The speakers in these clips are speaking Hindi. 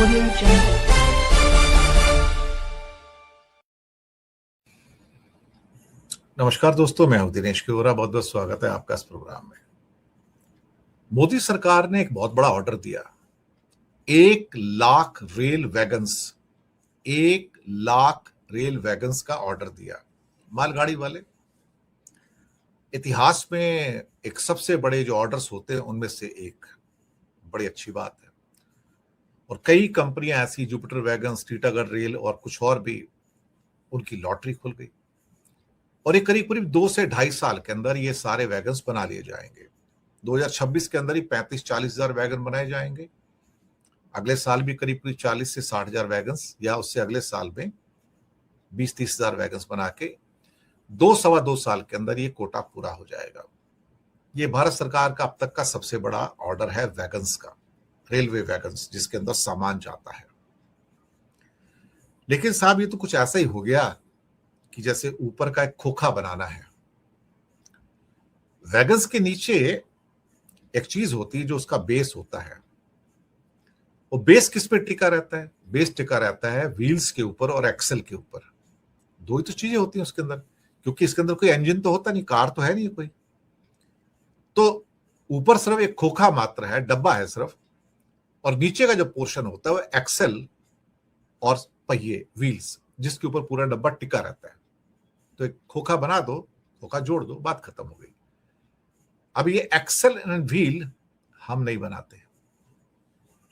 Audio Jungle. नमस्कार दोस्तों, मैं हूं दिनेश किरोरा। बहुत बहुत स्वागत है आपका इस प्रोग्राम में। मोदी सरकार ने एक बहुत बड़ा ऑर्डर दिया, 1 lakh rail wagons, 1 lakh rail wagons का ऑर्डर दिया। मालगाड़ी वाले इतिहास में एक सबसे बड़े जो ऑर्डर्स होते हैं उनमें से एक, बड़ी अच्छी बात है। और कई कंपनियां ऐसी, जुपिटर वैगन्स, टीटागढ़ रेल और कुछ और भी, उनकी लॉटरी खुल गई और ये करीब करीब 2 से 2.5 साल के अंदर ये सारे वैगन्स बना लिए जाएंगे। 2026 के अंदर ही 35-40 हजार वैगन बनाए जाएंगे। अगले साल भी करीब करीब 40 से 60 हजार वैगन्स, या उससे अगले साल में 20-30 हजार वैगन्स बना के 2-2.25 साल के अंदर ये कोटा पूरा हो जाएगा। ये भारत सरकार का अब तक का सबसे बड़ा ऑर्डर है वैगन्स का, रेलवे वैगन्स, जिसके अंदर सामान जाता है। लेकिन साहब, ये तो कुछ ऐसा ही हो गया कि जैसे ऊपर का एक खोखा बनाना है। वैगन्स के नीचे एक चीज होती है जो उसका बेस होता है। वो बेस किस पे टिका रहता है? बेस टिका रहता है व्हील्स के ऊपर और एक्सेल के ऊपर। दो ही तो चीजें होती हैं उसके अंदर, क्योंकि इसके अंदर कोई इंजन तो होता नहीं, कार तो है नहीं कोई। तो ऊपर सिर्फ एक खोखा मात्र है, डब्बा है सिर्फ, और नीचे का जो पोर्शन होता है वो एक्सेल और पहिए, व्हील्स, जिसके ऊपर पूरा डब्बा टिका रहता है। तो एक खोखा बना दो, खोखा जोड़ दो, बात खत्म हो गई। अब ये एक्सेल एंड व्हील हम नहीं बनाते,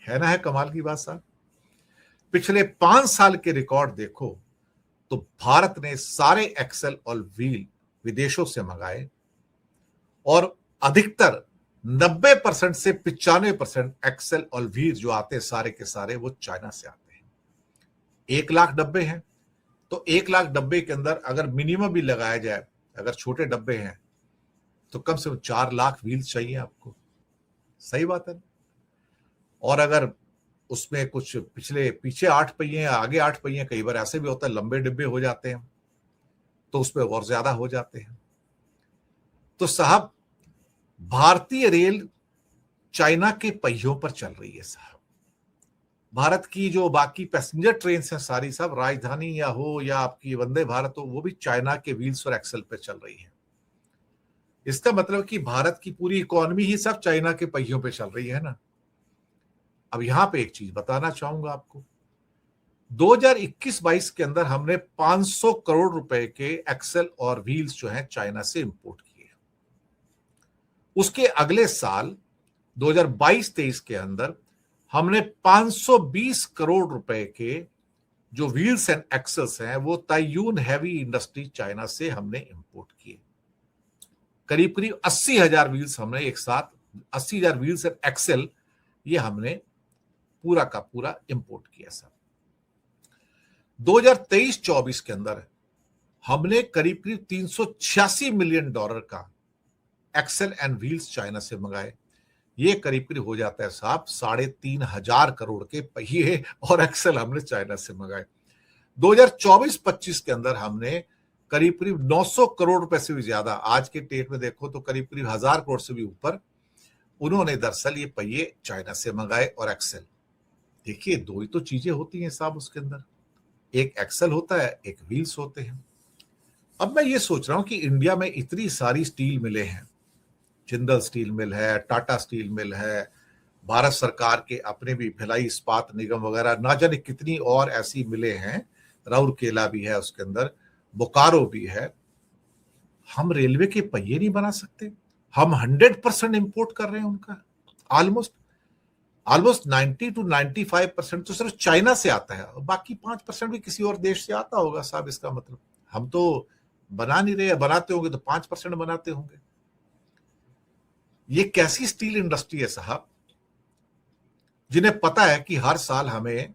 है ना? है कमाल की बात साहब। पिछले 5 साल के रिकॉर्ड देखो तो भारत ने सारे एक्सेल और व्हील विदेशों से मंगाए, और अधिकतर 90% से 95% एक्सेल और व्हील जो आते हैं सारे के सारे वो चाइना से आते हैं। 1 लाख डब्बे हैं, तो 1 लाख डब्बे के अंदर अगर मिनिमम भी लगाया जाए, अगर छोटे डब्बे हैं तो कम से कम 4 लाख व्हील्स चाहिए आपको। सही बात है। और अगर उसमें कुछ पीछे 8 पहिए हैं, आगे 8 पहिए हैं, कई बार ऐसे भी होता है लंबे डिब्बे हो जाते हैं, तो उसमें और ज्यादा हो जाते हैं। तो साहब, भारतीय रेल चाइना के पहियों पर चल रही है साहब। भारत की जो बाकी पैसेंजर ट्रेन हैं सारी, सब राजधानी या हो या आपकी वंदे भारत हो, वो भी चाइना के व्हील्स और एक्सेल पे चल रही है। इसका मतलब कि भारत की पूरी इकोनॉमी ही सब चाइना के पहियों पे चल रही है ना। अब यहां पे एक चीज बताना चाहूंगा आपको, 2021-22 के अंदर हमने 500 करोड़ रुपए के एक्सेल और व्हील्स जो हैं चाइना से इंपोर्ट किए। उसके अगले साल 2022-23 के अंदर हमने 520 करोड़ रुपए के जो व्हील्स एंड एक्सेल्स हैं वो ताइयून हैवी इंडस्ट्री चाइना से हमने इंपोर्ट किए। करीब करीब 80,000 व्हील्स हमने एक साथ, 80,000 व्हील्स एंड एक्सेल, ये हमने पूरा का पूरा इंपोर्ट किया सर। 2023-24 के अंदर हमने करीब करीब $386 मिलियन का एक्सेल एंड व्हील्स चाइना से मंगाए। ये करीब करीब हो जाता है साहब 3,500 करोड़ के पहिए और एक्सेल हमने चाइना से मंगाए। 2024-25 के अंदर हमने करीब करीब 900 करोड़ रुपए से भी ज्यादा, आज के डेट में देखो तो करीब करीब 1000 करोड़ से भी ऊपर, उन्होंने दरअसल ये पहिए चाइना से मंगाए और एक्सेल। देखिए, दो ही तो चीजें होती हैं साहब उसके अंदर, एक एक्सेल होता है, एक व्हील्स होते हैं। अब मैं ये सोच रहा हूं कि इंडिया में इतनी सारी स्टील मिलें हैं, जिंदल स्टील मिल है, टाटा स्टील मिल है, भारत सरकार के अपने भी भिलाई इस्पात निगम वगैरह, ना जाने कितनी और ऐसी मिलें हैं, राउरकेला भी है उसके अंदर, बोकारो भी है। हम रेलवे के पहिए नहीं बना सकते? हम 100% इंपोर्ट कर रहे हैं उनका। ऑलमोस्ट 90 to 95% तो सिर्फ चाइना से आता है, और बाकी 5% भी किसी और देश से आता होगा साहब। इसका मतलब हम तो बना नहीं रहे, बनाते होंगे तो 5% बनाते होंगे। ये कैसी स्टील इंडस्ट्री है साहब, जिन्हें पता है कि हर साल हमें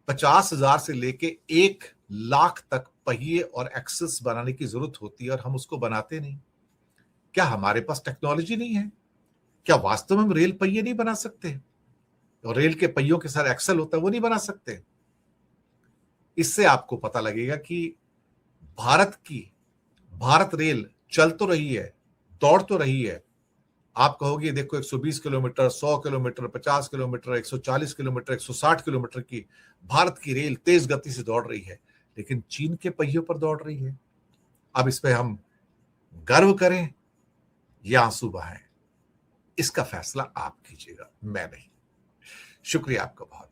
50,000 से लेके 1 लाख तक पहिए और एक्सेल्स बनाने की जरूरत होती है, और हम उसको बनाते नहीं। क्या हमारे पास टेक्नोलॉजी नहीं है? क्या वास्तव में हम रेल पहिए नहीं बना सकते? और रेल के पहियों के साथ एक्सेल होता है, वो नहीं बना सकते? इससे आपको पता लगेगा कि भारत रेल चल तो रही है, दौड़ तो रही है, आप कहोगे देखो 120 kilometre, 100 kilometre, 50 kilometre, 140 kilometre, 160 kilometre की भारत की रेल तेज गति से दौड़ रही है, लेकिन चीन के पहियों पर दौड़ रही है। अब इस पे हम गर्व करें या आंसू बहाएं, इसका फैसला आप कीजिएगा, मैं नहीं। शुक्रिया आपका बहुत।